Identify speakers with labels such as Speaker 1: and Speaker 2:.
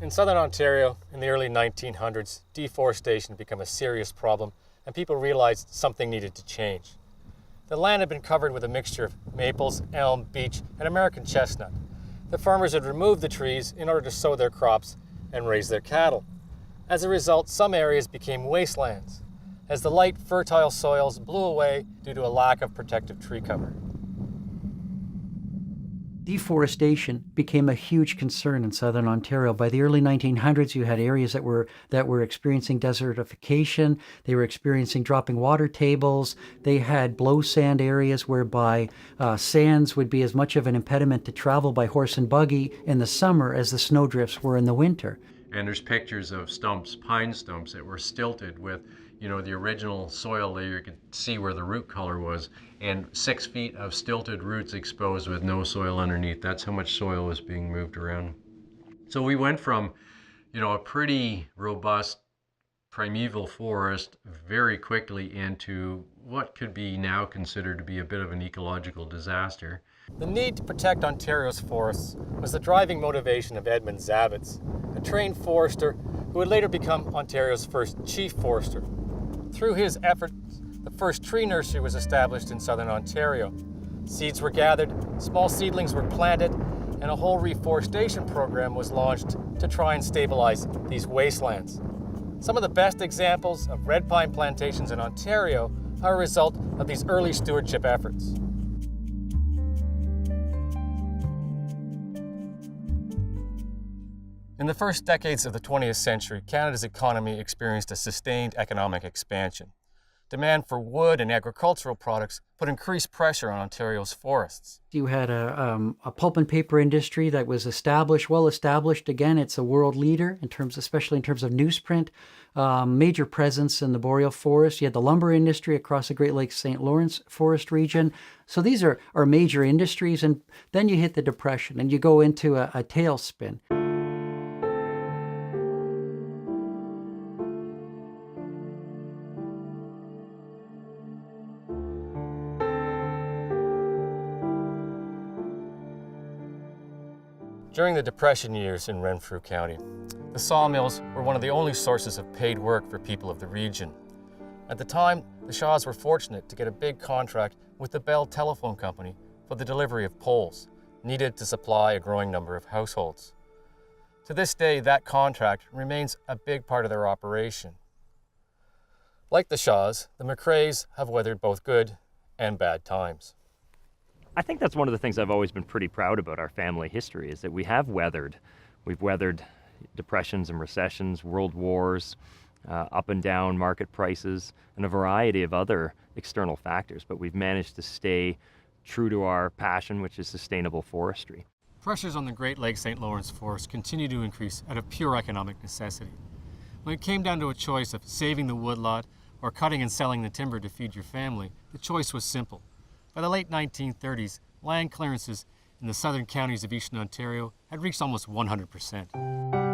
Speaker 1: In southern Ontario, in the early 1900s, deforestation became a serious problem and people realized something needed to change. The land had been covered with a mixture of maples, elm, beech, and American chestnut. The farmers had removed the trees in order to sow their crops and raise their cattle. As a result, some areas became wastelands, as the light, fertile soils blew away due to a lack of protective tree cover.
Speaker 2: Deforestation became a huge concern in southern Ontario. By the early 1900s, you had areas that were experiencing desertification. They were experiencing dropping water tables. They had blow sand areas whereby sands would be as much of an impediment to travel by horse and buggy in the summer as the snowdrifts were in the winter.
Speaker 3: And there's pictures of stumps, pine stumps, that were stilted with, the original soil there. You could see where the root color was, and 6 feet of stilted roots exposed with no soil underneath. That's how much soil was being moved around. So we went from, a pretty robust primeval forest very quickly into what could be now considered to be a bit of an ecological disaster.
Speaker 1: The need to protect Ontario's forests was the driving motivation of Edmund Zavitz, a trained forester who would later become Ontario's first chief forester. Through his efforts, the first tree nursery was established in southern Ontario. Seeds were gathered, small seedlings were planted, and a whole reforestation program was launched to try and stabilize these wastelands. Some of the best examples of red pine plantations in Ontario are a result of these early stewardship efforts. In the first decades of the 20th century, Canada's economy experienced a sustained economic expansion. Demand for wood and agricultural products put increased pressure on Ontario's forests.
Speaker 2: You had a pulp and paper industry that was well established. Again, it's a world leader especially in terms of newsprint, major presence in the boreal forest. You had the lumber industry across the Great Lakes St. Lawrence forest region. So these are major industries, and then you hit the Depression and you go into a tailspin.
Speaker 1: During the Depression years in Renfrew County, the sawmills were one of the only sources of paid work for people of the region. At the time, the Shaws were fortunate to get a big contract with the Bell Telephone Company for the delivery of poles, needed to supply a growing number of households. To this day, that contract remains a big part of their operation. Like the Shaws, the McRaes have weathered both good and bad times.
Speaker 4: I think that's one of the things I've always been pretty proud about our family history, is that we've weathered depressions and recessions, world wars, up and down market prices, and a variety of other external factors, but we've managed to stay true to our passion, which is sustainable forestry.
Speaker 1: Pressures on the Great Lakes St. Lawrence forest continue to increase out of pure economic necessity. When it came down to a choice of saving the woodlot or cutting and selling the timber to feed your family, the choice was simple. By the late 1930s, land clearances in the southern counties of eastern Ontario had reached almost 100%.